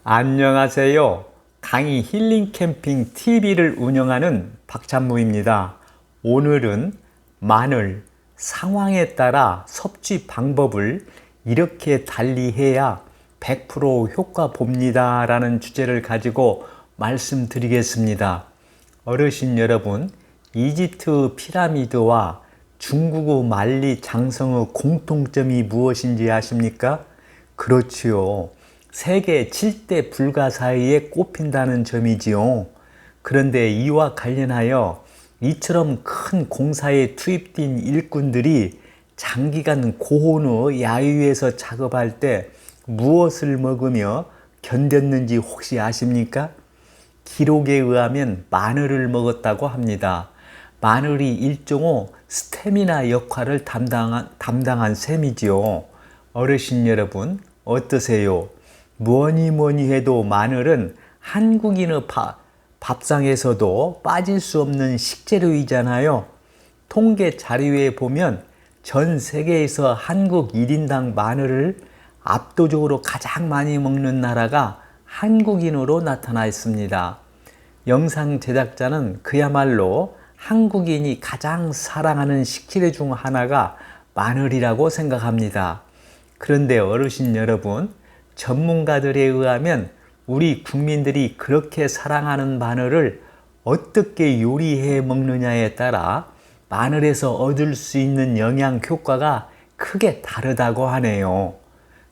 안녕하세요. 강의 힐링 캠핑 TV를 운영하는 박찬무입니다. 오늘은 마늘, 상황에 따라 섭취 방법을 이렇게 달리해야 100% 효과 봅니다 라는 주제를 가지고 말씀드리겠습니다. 어르신 여러분, 이집트 피라미드와 중국의 만리 장성의 공통점이 무엇인지 아십니까? 그렇지요. 세계 7대 불가 사이에 꼽힌다는 점이지요. 그런데 이와 관련하여 이처럼 큰 공사에 투입된 일꾼들이 장기간 고온의 야유에서 작업할 때 무엇을 먹으며 견뎠는지 혹시 아십니까? 기록에 의하면 마늘을 먹었다고 합니다. 마늘이 일종의 스태미나 역할을 담당한 셈이지요. 어르신 여러분, 어떠세요? 뭐니 해도 마늘은 한국인의 밥상에서도 빠질 수 없는 식재료이잖아요. 통계 자료에 보면 전 세계에서 한국 1인당 마늘을 압도적으로 가장 많이 먹는 나라가 한국인으로 나타나 있습니다. 영상 제작자는 그야말로 한국인이 가장 사랑하는 식재료 중 하나가 마늘이라고 생각합니다. 그런데 어르신 여러분, 전문가들에 의하면 우리 국민들이 그렇게 사랑하는 마늘을 어떻게 요리해 먹느냐에 따라 마늘에서 얻을 수 있는 영양 효과가 크게 다르다고 하네요.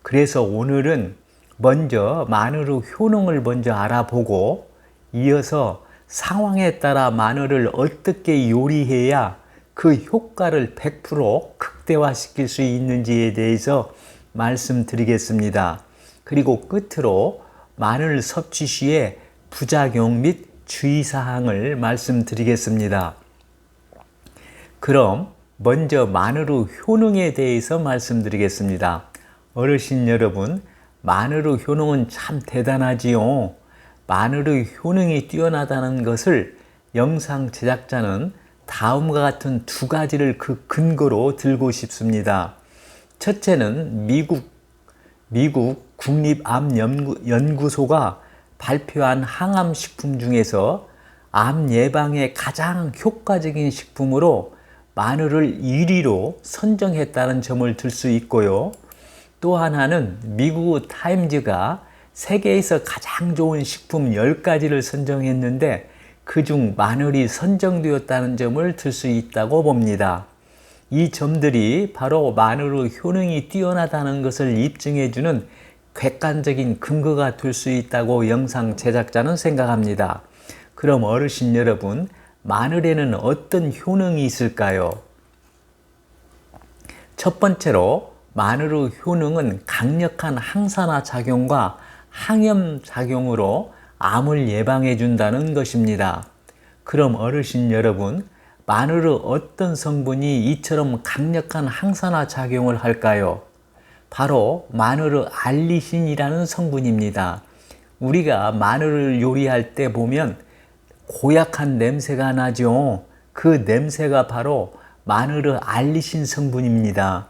그래서 오늘은 먼저 마늘의 효능을 먼저 알아보고 이어서 상황에 따라 마늘을 어떻게 요리해야 그 효과를 100% 극대화시킬 수 있는지에 대해서 말씀드리겠습니다. 그리고 끝으로 마늘 섭취 시에 부작용 및 주의사항을 말씀드리겠습니다. 그럼 먼저 마늘의 효능에 대해서 말씀드리겠습니다. 어르신 여러분, 마늘의 효능은 참 대단하지요. 마늘의 효능이 뛰어나다는 것을 영상 제작자는 다음과 같은 두 가지를 그 근거로 들고 싶습니다. 첫째는 미국 국립암연구소가 발표한 항암식품 중에서 암 예방에 가장 효과적인 식품으로 마늘을 1위로 선정했다는 점을 들 수 있고요. 또 하나는 미국 타임즈가 세계에서 가장 좋은 식품 10가지를 선정했는데 그중 마늘이 선정되었다는 점을 들 수 있다고 봅니다. 이 점들이 바로 마늘의 효능이 뛰어나다는 것을 입증해주는 객관적인 근거가 될 수 있다고 영상 제작자는 생각합니다. 그럼 어르신 여러분, 마늘에는 어떤 효능이 있을까요? 첫 번째로 마늘의 효능은 강력한 항산화 작용과 항염 작용으로 암을 예방해 준다는 것입니다. 그럼 어르신 여러분, 마늘의 어떤 성분이 이처럼 강력한 항산화 작용을 할까요? 바로 마늘의 알리신이라는 성분입니다. 우리가 마늘을 요리할 때 보면 고약한 냄새가 나죠. 그 냄새가 바로 마늘의 알리신 성분입니다.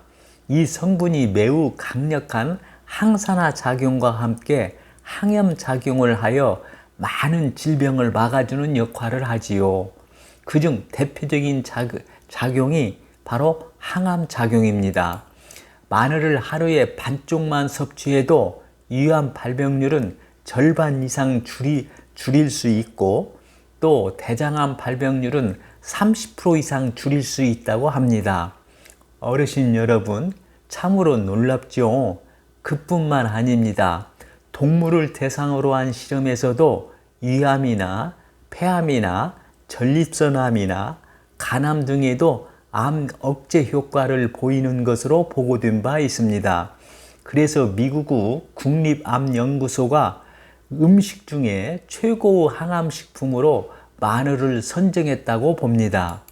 이 성분이 매우 강력한 항산화 작용과 함께 항염 작용을 하여 많은 질병을 막아주는 역할을 하지요. 그중 대표적인 작용이 바로 항암 작용입니다. 마늘을 하루에 반쪽만 섭취해도 위암 발병률은 절반 이상 줄일 수 있고 또 대장암 발병률은 30% 이상 줄일 수 있다고 합니다. 어르신 여러분, 참으로 놀랍죠? 그뿐만 아닙니다. 동물을 대상으로 한 실험에서도 위암이나 폐암이나 전립선암이나 간암 등에도 암 억제 효과를 보이는 것으로 보고된 바 있습니다. 그래서 미국 국립암연구소가 음식 중에 최고 항암식품으로 마늘을 선정했다고 봅니다.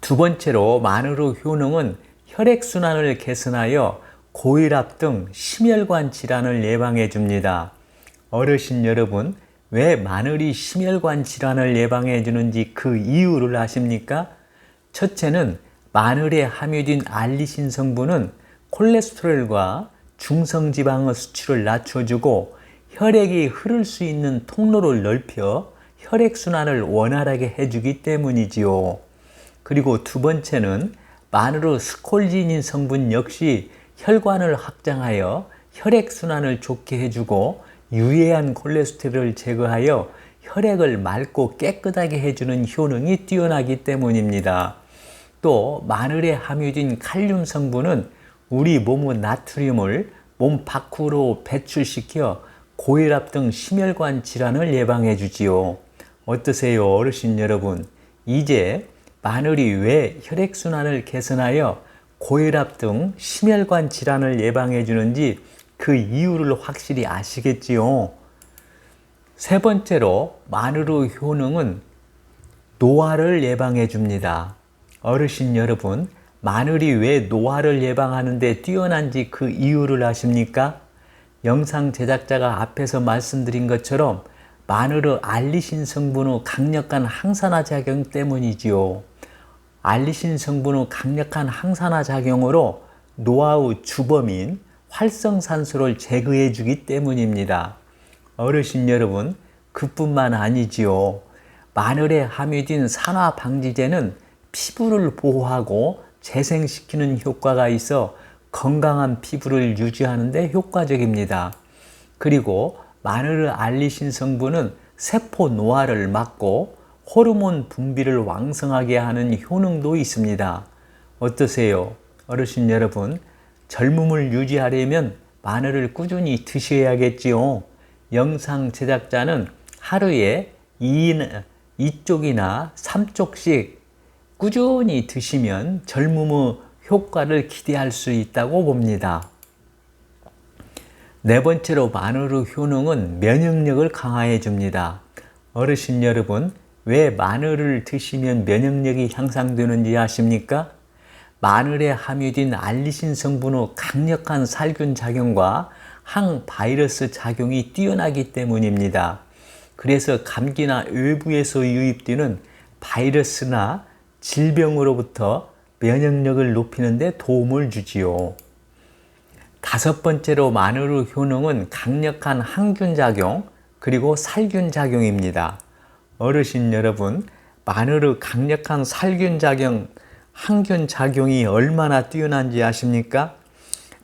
두 번째로 마늘의 효능은 혈액순환을 개선하여 고혈압 등 심혈관 질환을 예방해 줍니다. 어르신 여러분, 왜 마늘이 심혈관 질환을 예방해 주는지 그 이유를 아십니까? 첫째는 마늘에 함유된 알리신 성분은 콜레스테롤과 중성지방의 수치를 낮춰주고 혈액이 흐를 수 있는 통로를 넓혀 혈액순환을 원활하게 해주기 때문이지요. 그리고 두 번째는 마늘의 스콜지닌 성분 역시 혈관을 확장하여 혈액순환을 좋게 해주고 유해한 콜레스테롤을 제거하여 혈액을 맑고 깨끗하게 해주는 효능이 뛰어나기 때문입니다. 또 마늘에 함유된 칼륨 성분은 우리 몸의 나트륨을 몸 밖으로 배출시켜 고혈압 등 심혈관 질환을 예방해 주지요. 어떠세요, 어르신 여러분? 이제 마늘이 왜 혈액순환을 개선하여 고혈압 등 심혈관 질환을 예방해 주는지 그 이유를 확실히 아시겠지요? 세 번째로 마늘의 효능은 노화를 예방해 줍니다. 어르신 여러분, 마늘이 왜 노화를 예방하는 데 뛰어난지 그 이유를 아십니까? 영상 제작자가 앞에서 말씀드린 것처럼 마늘의 알리신 성분의 강력한 항산화 작용 때문이지요. 알리신 성분의 강력한 항산화 작용으로 노화의 주범인 활성산소를 제거해 주기 때문입니다. 어르신 여러분, 그뿐만 아니지요. 마늘에 함유된 산화방지제는 피부를 보호하고 재생시키는 효과가 있어 건강한 피부를 유지하는 데 효과적입니다. 그리고 마늘의 알리신 성분은 세포 노화를 막고 호르몬 분비를 왕성하게 하는 효능도 있습니다. 어떠세요? 어르신 여러분, 젊음을 유지하려면 마늘을 꾸준히 드셔야겠지요. 영상 제작자는 하루에 2쪽이나 3쪽씩 꾸준히 드시면 젊음의 효과를 기대할 수 있다고 봅니다. 네 번째로 마늘의 효능은 면역력을 강화해 줍니다. 어르신 여러분, 왜 마늘을 드시면 면역력이 향상되는지 아십니까? 마늘에 함유된 알리신 성분의 강력한 살균 작용과 항바이러스 작용이 뛰어나기 때문입니다. 그래서 감기나 외부에서 유입되는 바이러스나 질병으로부터 면역력을 높이는 데 도움을 주지요. 다섯 번째로 마늘의 효능은 강력한 항균 작용 그리고 살균 작용입니다. 어르신 여러분, 마늘의 강력한 살균 작용, 항균 작용이 얼마나 뛰어난지 아십니까?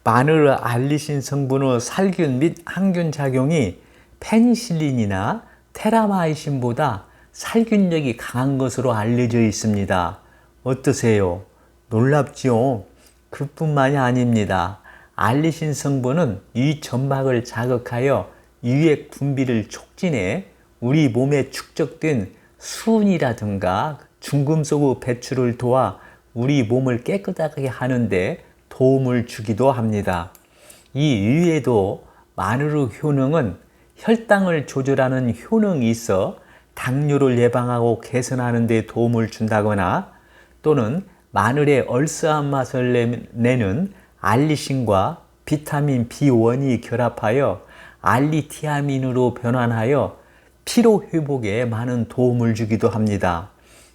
마늘의 알리신 성분의 살균 및 항균 작용이 페니실린이나 테라마이신보다 살균력이 강한 것으로 알려져 있습니다. 어떠세요? 놀랍지요? 그뿐만이 아닙니다. 알리신 성분은 위 점막을 자극하여 유액 분비를 촉진해 우리 몸에 축적된 수은이라든가 중금속의 배출을 도와 우리 몸을 깨끗하게 하는데 도움을 주기도 합니다. 이 이외에도 마늘의 효능은 혈당을 조절하는 효능이 있어 당뇨를 예방하고 개선하는 데 도움을 준다거나 또는 마늘의 얼싸한 맛을 내는 알리신과 비타민 B1이 결합하여 알리티아민으로 변환하여 피로 회복에 많은 도움을 주기도 합니다.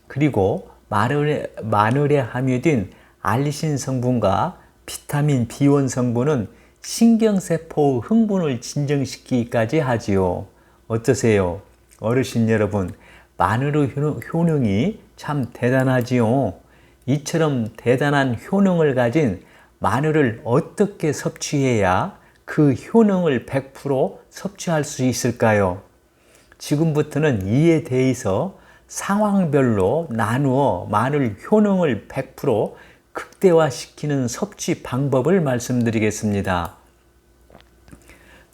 그리고 마늘에 함유된 알리신 성분과 비타민 B1 성분은 신경세포 흥분을 진정시키기까지 하지요. 어떠세요? 어르신 여러분, 마늘의 효능이 참 대단하지요. 이처럼 대단한 효능을 가진 마늘을 어떻게 섭취해야 그 효능을 100% 섭취할 수 있을까요? 지금부터는 이에 대해서 상황별로 나누어 마늘 효능을 100% 극대화시키는 섭취 방법을 말씀드리겠습니다.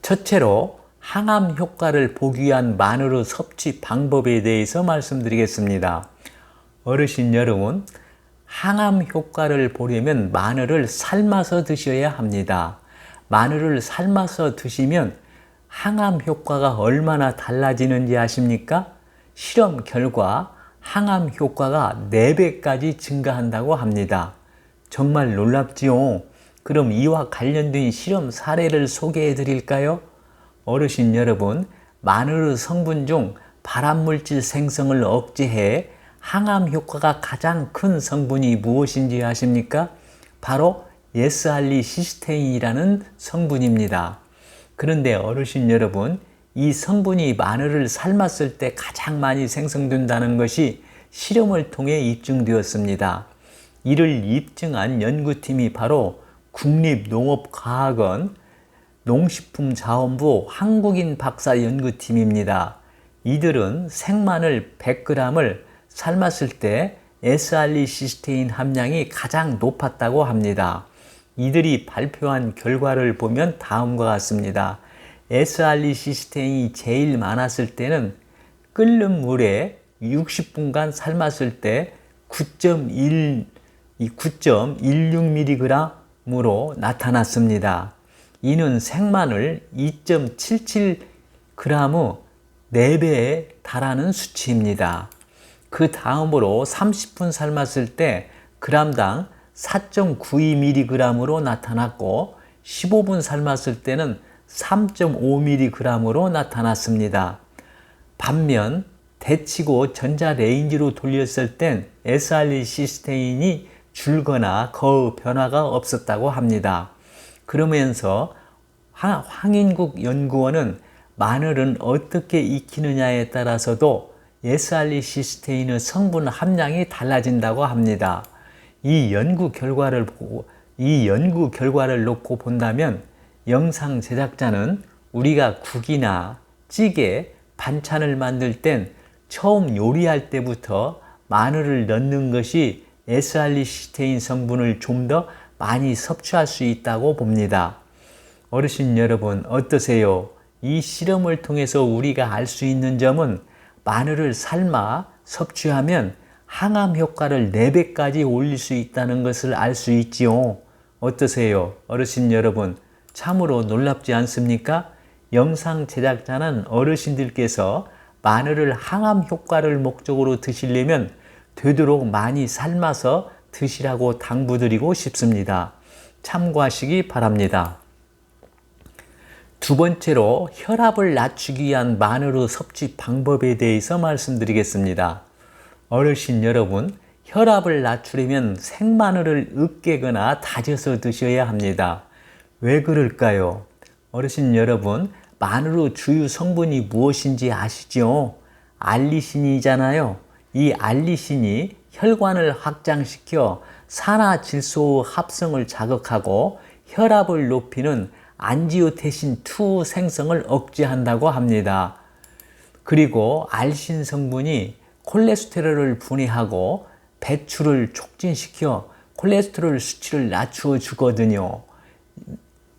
첫째로 항암 효과를 보기 위한 마늘의 섭취 방법에 대해서 말씀드리겠습니다. 어르신 여러분, 항암 효과를 보려면 마늘을 삶아서 드셔야 합니다. 마늘을 삶아서 드시면 항암 효과가 얼마나 달라지는지 아십니까? 실험 결과 항암 효과가 4배까지 증가한다고 합니다. 정말 놀랍지요? 그럼 이와 관련된 실험 사례를 소개해 드릴까요? 어르신 여러분, 마늘의 성분 중 발암물질 생성을 억제해 항암 효과가 가장 큰 성분이 무엇인지 아십니까? 바로 S알리시스테인이라는 성분입니다. 그런데 어르신 여러분, 이 성분이 마늘을 삶았을 때 가장 많이 생성된다는 것이 실험을 통해 입증되었습니다. 이를 입증한 연구팀이 바로 국립농업과학원 농식품자원부 한국인 박사 연구팀입니다. 이들은 생마늘 100g을 삶았을 때 S알리시스테인 함량이 가장 높았다고 합니다. 이들이 발표한 결과를 보면 다음과 같습니다. S알리시스테인이 제일 많았을 때는 끓는 물에 60분간 삶았을 때 9.16mg으로 나타났습니다. 이는 생마늘 2.77g의 4배에 달하는 수치입니다. 그 다음으로 30분 삶았을 때 g당 4.92mg으로 나타났고 15분 삶았을 때는 3.5mg으로 나타났습니다. 반면 데치고 전자레인지로 돌렸을 땐 S알리시스테인이 줄거나 거의 변화가 없었다고 합니다. 그러면서 황인국 연구원은 마늘은 어떻게 익히느냐에 따라서도 S알리시스테인의 성분 함량이 달라진다고 합니다. 이 연구 결과를 놓고 본다면 영상 제작자는 우리가 국이나 찌개, 반찬을 만들 땐 처음 요리할 때부터 마늘을 넣는 것이 S알리시스테인 성분을 좀 더 많이 섭취할 수 있다고 봅니다. 어르신 여러분 어떠세요? 이 실험을 통해서 우리가 알 수 있는 점은 마늘을 삶아 섭취하면 항암 효과를 4배까지 올릴 수 있다는 것을 알 수 있지요. 어떠세요? 어르신 여러분 참으로 놀랍지 않습니까? 영상 제작자는 어르신들께서 마늘을 항암 효과를 목적으로 드시려면 되도록 많이 삶아서 드시라고 당부드리고 싶습니다. 참고하시기 바랍니다. 두 번째로 혈압을 낮추기 위한 마늘의 섭취 방법에 대해서 말씀드리겠습니다. 어르신 여러분, 혈압을 낮추려면 생마늘을 으깨거나 다져서 드셔야 합니다. 왜 그럴까요? 어르신 여러분, 마늘의 주요 성분이 무엇인지 아시죠? 알리신이잖아요. 이 알리신이 혈관을 확장시켜 산화질소의 합성을 자극하고 혈압을 높이는 안지오텐신2 생성을 억제한다고 합니다. 그리고 알신 성분이 콜레스테롤을 분해하고 배출을 촉진시켜 콜레스테롤 수치를 낮추어 주거든요.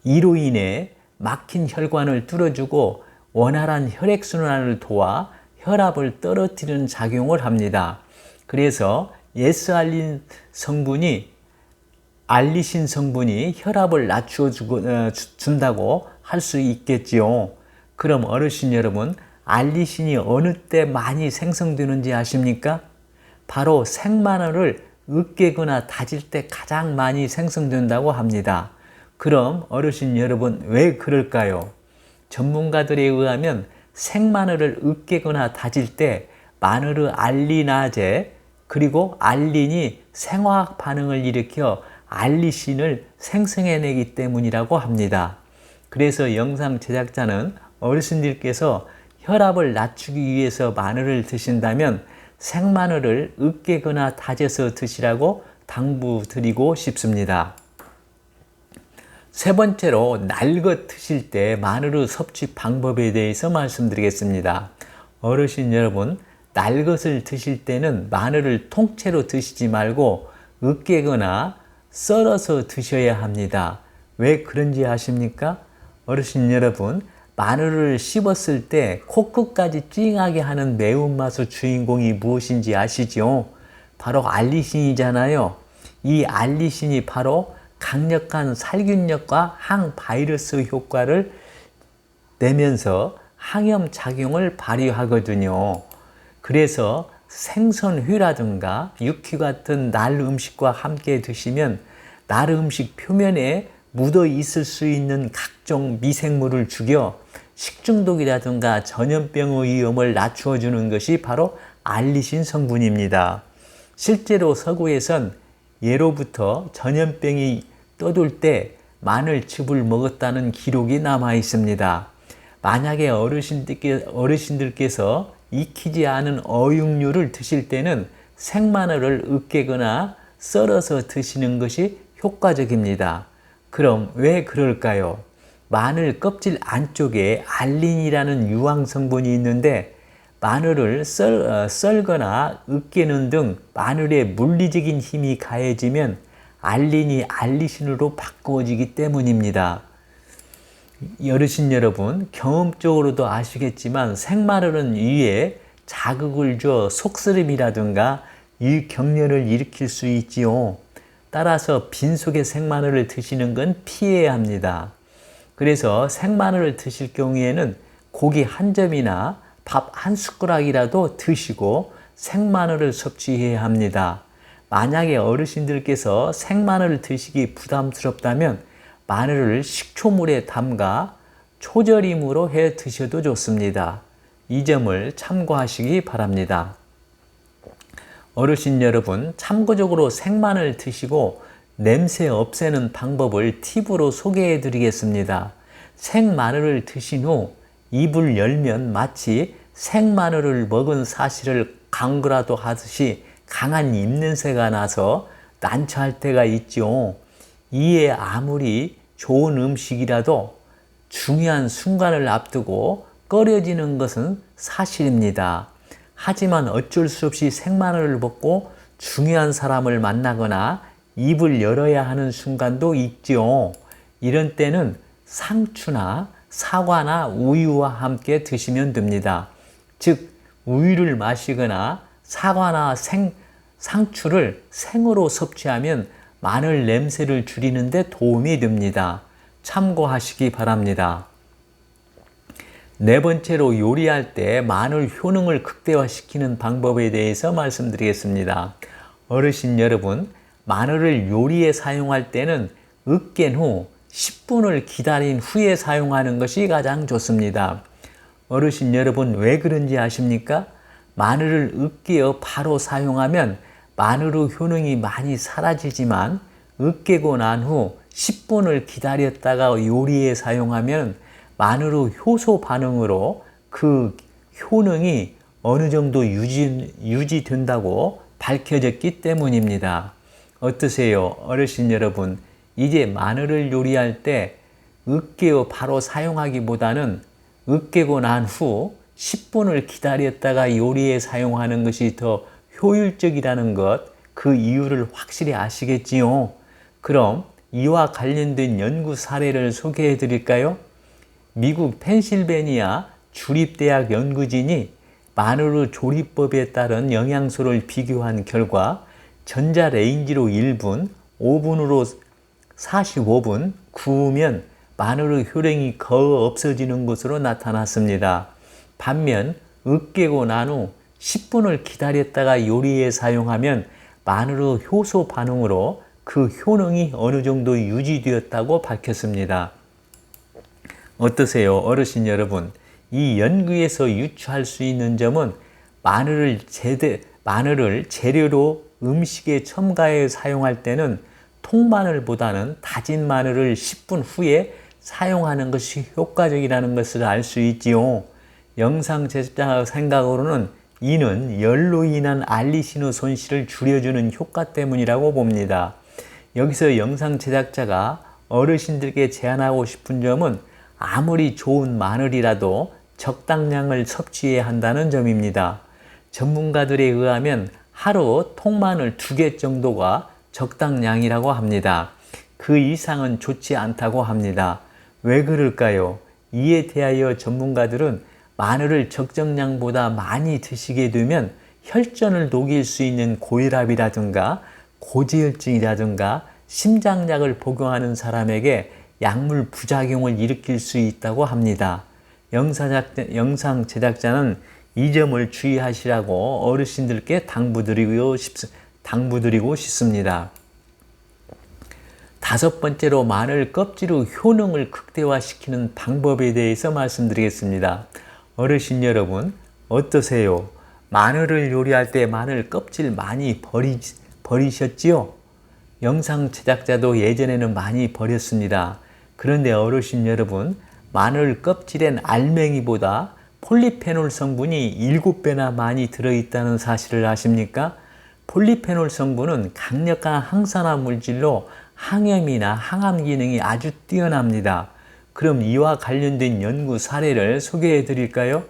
이로 인해 막힌 혈관을 뚫어주고 원활한 혈액순환을 도와 혈압을 떨어뜨리는 작용을 합니다. 그래서 알리신 성분이 혈압을 낮추어 준다고 할 수 있겠지요. 그럼 어르신 여러분, 알리신이 어느 때 많이 생성되는지 아십니까? 바로 생마늘을 으깨거나 다질 때 가장 많이 생성된다고 합니다. 그럼 어르신 여러분 왜 그럴까요? 전문가들에 의하면 생마늘을 으깨거나 다질 때 마늘의 알리나제 그리고 알린이 생화학 반응을 일으켜 알리신을 생성해내기 때문이라고 합니다. 그래서 영상 제작자는 어르신들께서 혈압을 낮추기 위해서 마늘을 드신다면 생마늘을 으깨거나 다져서 드시라고 당부드리고 싶습니다. 세 번째로 날것 드실 때 마늘의 섭취 방법에 대해서 말씀드리겠습니다. 어르신 여러분, 날것을 드실 때는 마늘을 통째로 드시지 말고 으깨거나 썰어서 드셔야 합니다. 왜 그런지 아십니까? 어르신 여러분, 마늘을 씹었을 때 코끝까지 찡하게 하는 매운맛의 주인공이 무엇인지 아시죠? 바로 알리신이잖아요. 이 알리신이 바로 강력한 살균력과 항바이러스 효과를 내면서 항염 작용을 발휘하거든요. 그래서 생선회라든가 육회 같은 날 음식과 함께 드시면 날 음식 표면에 묻어 있을 수 있는 각종 미생물을 죽여 식중독이라든가 전염병의 위험을 낮추어 주는 것이 바로 알리신 성분입니다. 실제로 서구에선 예로부터 전염병이 떠돌 때 마늘즙을 먹었다는 기록이 남아 있습니다. 만약에 어르신들께서 익히지 않은 어육류를 드실 때는 생마늘을 으깨거나 썰어서 드시는 것이 효과적입니다. 그럼 왜 그럴까요? 마늘 껍질 안쪽에 알린이라는 유황 성분이 있는데 마늘을 썰거나 으깨는 등 마늘의 물리적인 힘이 가해지면 알린이 알리신으로 바꾸어지기 때문입니다. 어르신 여러분, 경험적으로도 아시겠지만 생마늘은 위에 자극을 줘 속쓰림이라든가 격렬을 일으킬 수 있지요. 따라서 빈속에 생마늘을 드시는 건 피해야 합니다. 그래서 생마늘을 드실 경우에는 고기 한 점이나 밥 한 숟가락이라도 드시고 생마늘을 섭취해야 합니다. 만약에 어르신들께서 생마늘을 드시기 부담스럽다면 마늘을 식초물에 담가 초절임으로 해 드셔도 좋습니다. 이 점을 참고하시기 바랍니다. 어르신 여러분, 참고적으로 생마늘 드시고 냄새 없애는 방법을 팁으로 소개해 드리겠습니다. 생마늘을 드신 후 입을 열면 마치 생마늘을 먹은 사실을 강구라도 하듯이 강한 입냄새가 나서 난처할 때가 있죠. 이에 아무리 좋은 음식이라도 중요한 순간을 앞두고 꺼려지는 것은 사실입니다. 하지만 어쩔 수 없이 생마늘을 먹고 중요한 사람을 만나거나 입을 열어야 하는 순간도 있죠. 이런 때는 상추나 사과나 우유와 함께 드시면 됩니다. 즉, 우유를 마시거나 사과나 상추를 생으로 섭취하면 마늘 냄새를 줄이는 데 도움이 됩니다. 참고하시기 바랍니다. 네 번째로 요리할 때 마늘 효능을 극대화시키는 방법에 대해서 말씀드리겠습니다. 어르신 여러분, 마늘을 요리에 사용할 때는 으깬 후 10분을 기다린 후에 사용하는 것이 가장 좋습니다. 어르신 여러분, 왜 그런지 아십니까? 마늘을 으깨어 바로 사용하면 마늘의 효능이 많이 사라지지만 으깨고 난 후 10분을 기다렸다가 요리에 사용하면 마늘의 효소 반응으로 그 효능이 어느 정도 유지된다고 밝혀졌기 때문입니다. 어떠세요? 어르신 여러분, 이제 마늘을 요리할 때 으깨어 바로 사용하기보다는 으깨고 난 후 10분을 기다렸다가 요리에 사용하는 것이 더 효율적이라는 것, 그 이유를 확실히 아시겠지요? 그럼 이와 관련된 연구 사례를 소개해 드릴까요? 미국 펜실베니아 주립대학 연구진이 마늘의 조리법에 따른 영양소를 비교한 결과 전자레인지로 1분, 오븐으로 45분 구우면 마늘의 효능이 거의 없어지는 것으로 나타났습니다. 반면 으깨고 난 후 10분을 기다렸다가 요리에 사용하면 마늘의 효소 반응으로 그 효능이 어느 정도 유지되었다고 밝혔습니다. 어떠세요, 어르신 여러분? 이 연구에서 유추할 수 있는 점은 마늘을 재료로 음식에 첨가해 사용할 때는 통마늘보다는 다진 마늘을 10분 후에 사용하는 것이 효과적이라는 것을 알 수 있지요. 영상 제작자 생각으로는 이는 열로 인한 알리신의 손실을 줄여주는 효과 때문이라고 봅니다. 여기서 영상 제작자가 어르신들께 제안하고 싶은 점은 아무리 좋은 마늘이라도 적당량을 섭취해야 한다는 점입니다. 전문가들에 의하면 하루 통마늘 2개 정도가 적당량이라고 합니다. 그 이상은 좋지 않다고 합니다. 왜 그럴까요? 이에 대하여 전문가들은 마늘을 적정량보다 많이 드시게 되면 혈전을 녹일 수 있는 고혈압이라든가 고지혈증이라든가 심장약을 복용하는 사람에게 약물 부작용을 일으킬 수 있다고 합니다. 영상 제작자는 이 점을 주의하시라고 어르신들께 당부드리고 싶습니다. 다섯 번째로 마늘 껍질의 효능을 극대화시키는 방법에 대해서 말씀드리겠습니다. 어르신 여러분, 어떠세요? 마늘을 요리할 때 마늘 껍질 많이 버리셨지요? 영상 제작자도 예전에는 많이 버렸습니다. 그런데 어르신 여러분, 마늘 껍질엔 알맹이보다 폴리페놀 성분이 7배나 많이 들어있다는 사실을 아십니까? 폴리페놀 성분은 강력한 항산화 물질로 항염이나 항암 기능이 아주 뛰어납니다. 그럼 이와 관련된 연구 사례를 소개해 드릴까요?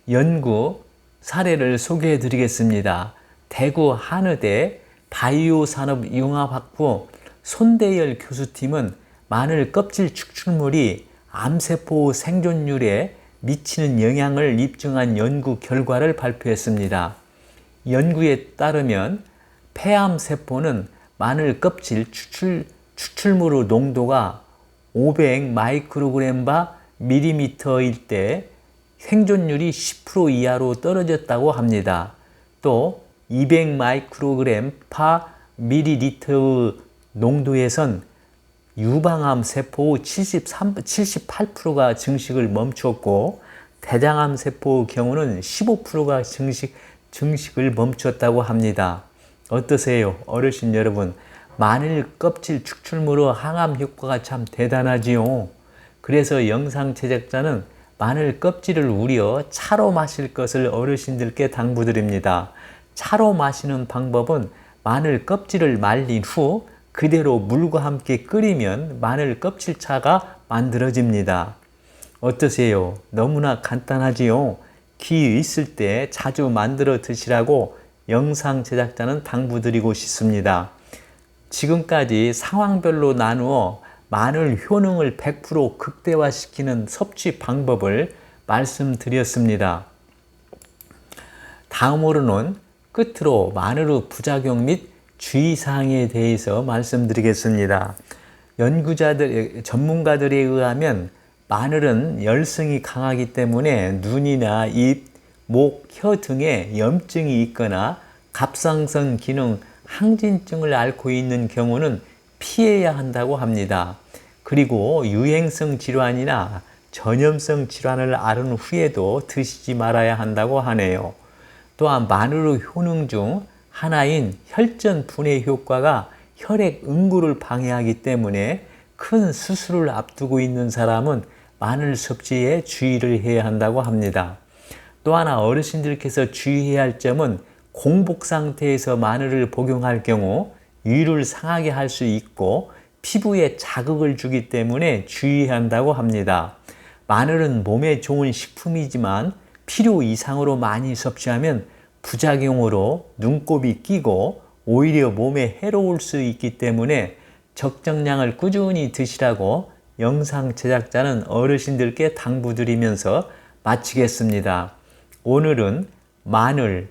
연구 사례를 소개해 드리겠습니다. 대구 한의대 바이오산업융합학부 손대열 교수팀은 마늘 껍질 축출물이 암세포 생존율에 미치는 영향을 입증한 연구 결과를 발표했습니다. 연구에 따르면 폐암세포는 마늘 껍질 추출물 농도가 500 마이크로그램 바 밀리미터일 때 생존율이 10% 이하로 떨어졌다고 합니다. 또 200 마이크로그램 파 밀리리터의 농도에선 유방암 세포 78%가 증식을 멈췄고 대장암 세포의 경우는 15%가 증식을 멈췄다고 합니다. 어떠세요? 어르신 여러분, 마늘 껍질 축출물의 항암 효과가 참 대단하지요. 그래서 영상 제작자는 마늘 껍질을 우려 차로 마실 것을 어르신들께 당부드립니다. 차로 마시는 방법은 마늘 껍질을 말린 후 그대로 물과 함께 끓이면 마늘 껍질차가 만들어집니다. 어떠세요? 너무나 간단하지요? 기회 있을 때 자주 만들어 드시라고 영상 제작자는 당부드리고 싶습니다. 지금까지 상황별로 나누어 마늘 효능을 100% 극대화시키는 섭취 방법을 말씀드렸습니다. 다음으로는 끝으로 마늘의 부작용 및 주의사항에 대해서 말씀드리겠습니다. 전문가들에 의하면 마늘은 열성이 강하기 때문에 눈이나 입, 목, 혀 등에 염증이 있거나 갑상선 기능 항진증을 앓고 있는 경우는 피해야 한다고 합니다. 그리고 유행성 질환이나 전염성 질환을 앓은 후에도 드시지 말아야 한다고 하네요. 또한 마늘의 효능 중 하나인 혈전 분해 효과가 혈액 응고를 방해하기 때문에 큰 수술을 앞두고 있는 사람은 마늘 섭취에 주의를 해야 한다고 합니다. 또 하나 어르신들께서 주의해야 할 점은 공복 상태에서 마늘을 복용할 경우 위를 상하게 할 수 있고 피부에 자극을 주기 때문에 주의해야 한다고 합니다. 마늘은 몸에 좋은 식품이지만 필요 이상으로 많이 섭취하면 부작용으로 눈곱이 끼고 오히려 몸에 해로울 수 있기 때문에 적정량을 꾸준히 드시라고 영상 제작자는 어르신들께 당부드리면서 마치겠습니다. 오늘은 마늘,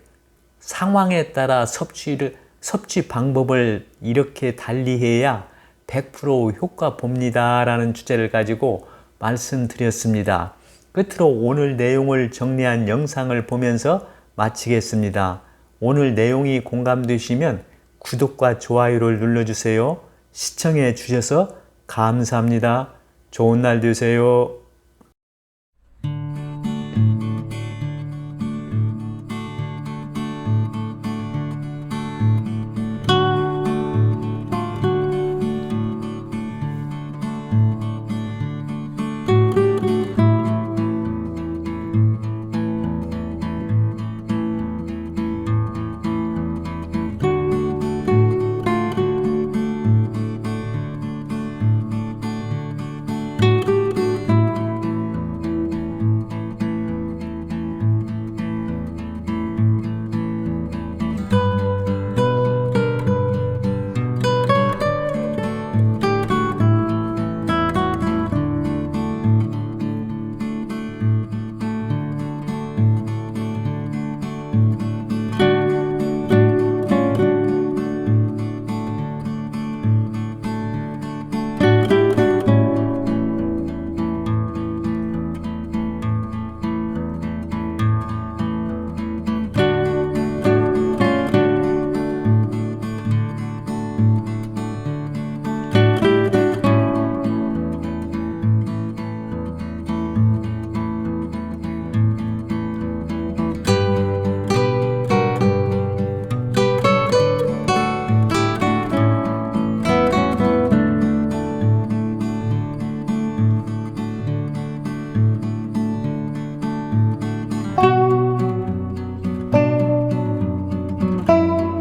상황에 따라 섭취 방법을 이렇게 달리해야 100% 효과 봅니다 라는 주제를 가지고 말씀드렸습니다. 끝으로 오늘 내용을 정리한 영상을 보면서 마치겠습니다. 오늘 내용이 공감되시면 구독과 좋아요를 눌러주세요. 시청해 주셔서 감사합니다. 좋은 날 되세요.